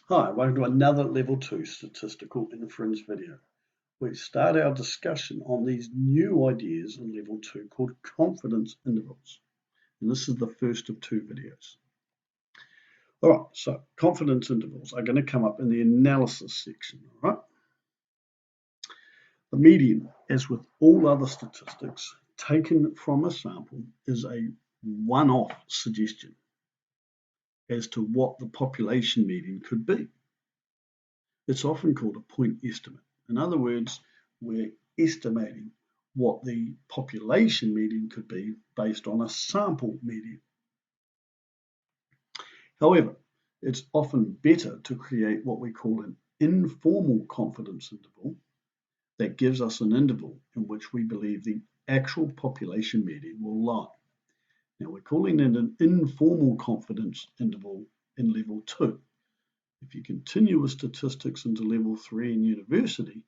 Hi, welcome to another Level 2 Statistical Inference video. We start our discussion on these new ideas in Level 2 called confidence intervals. And this is the first of two videos. All right, so confidence intervals are going to come up in the analysis section, all right? The median, as with all other statistics, taken from a sample is a one-off suggestion as to what the population median could be. It's often called a point estimate. In other words, we're estimating what the population median could be based on a sample median. However, it's often better to create what we call an informal confidence interval that gives us an interval in which we believe the actual population median will lie. Now, we're calling it an informal confidence interval in Level 2. If you continue with statistics into Level 3 in university,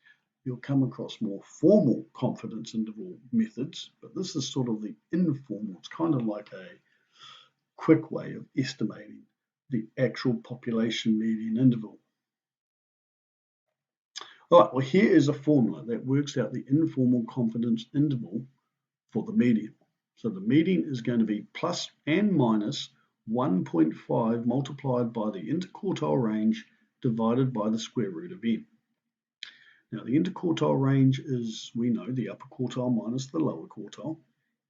you'll come across more formal confidence interval methods, but this is sort of the informal. It's kind of like a quick way of estimating the actual population median interval. All right, well, here is a formula that works out the informal confidence interval for the median. So the median is going to be plus and minus 1.5 multiplied by the interquartile range divided by the square root of n. Now the interquartile range is, we know, the upper quartile minus the lower quartile,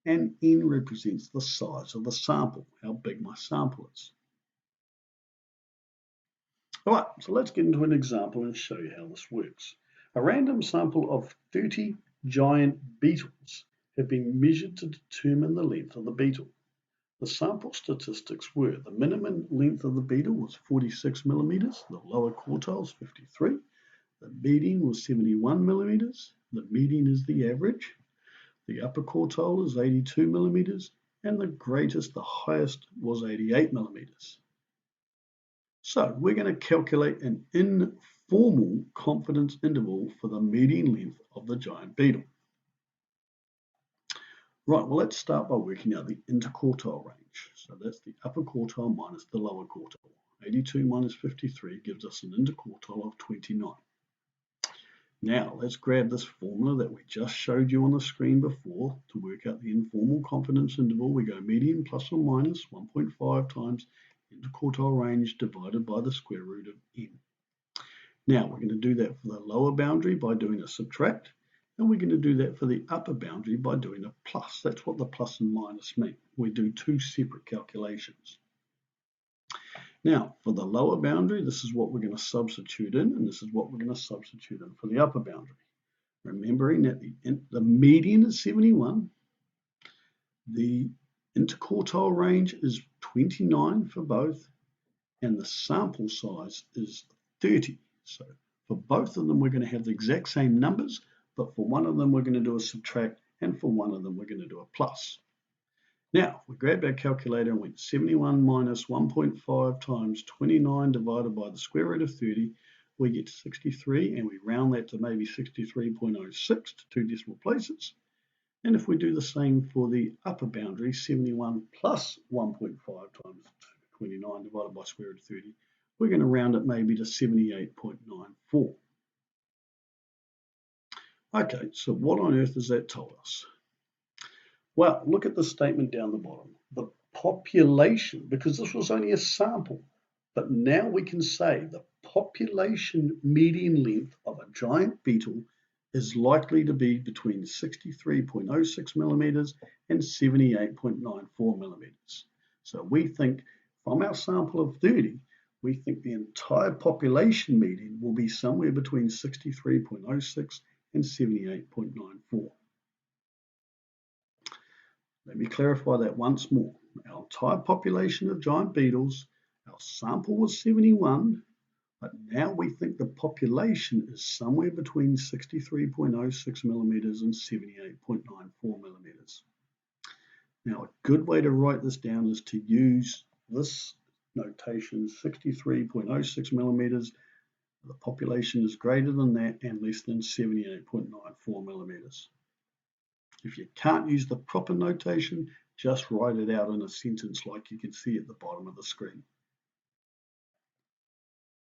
and n represents the size of the sample, how big my sample is. All right, so let's get into an example and show you how this works. A random sample of 30 giant beetles have been measured to determine the length of the beetle. The sample statistics were the minimum length of the beetle was 46 millimeters, the lower quartile is 53, the median was 71 millimeters, the median is the average, the upper quartile is 82 millimeters, and the greatest, the highest, was 88 millimeters. So we're going to calculate an informal confidence interval for the median length of the giant beetle. Right, well, let's start by working out the interquartile range. So that's the upper quartile minus the lower quartile. 82 minus 53 gives us an interquartile of 29. Now, let's grab this formula that we just showed you on the screen before to work out the informal confidence interval. We go median plus or minus 1.5 times interquartile range divided by the square root of n. Now, we're going to do that for the lower boundary by doing a subtract. And we're going to do that for the upper boundary by doing a plus. That's what the plus and minus mean. We do two separate calculations. Now, for the lower boundary, this is what we're going to substitute in, and this is what we're going to substitute in for the upper boundary. Remembering that the median is 71, the interquartile range is 29 for both, and the sample size is 30. So for both of them, we're going to have the exact same numbers, but for one of them, we're going to do a subtract, and for one of them, we're going to do a plus. Now, we grabbed our calculator and went 71 minus 1.5 times 29 divided by the square root of 30. We get 63, and we round that to maybe 63.06 to two decimal places. And if we do the same for the upper boundary, 71 plus 1.5 times 29 divided by square root of 30, we're going to round it maybe to 78.94. Okay, so what on earth has that told us? Well, look at the statement down the bottom. The population, because this was only a sample, but now we can say the population median length of a giant beetle is likely to be between 63.06 millimeters and 78.94 millimeters. So we think from our sample of 30, we think the entire population median will be somewhere between 63.06 and 78.94. Let me clarify that once more. Our entire population of giant beetles, our sample was 71, but now we think the population is somewhere between 63.06 millimeters and 78.94 millimeters. Now, a good way to write this down is to use this notation, 63.06 millimeters. The population is greater than that and less than 78.94 millimeters. If you can't use the proper notation, just write it out in a sentence like you can see at the bottom of the screen.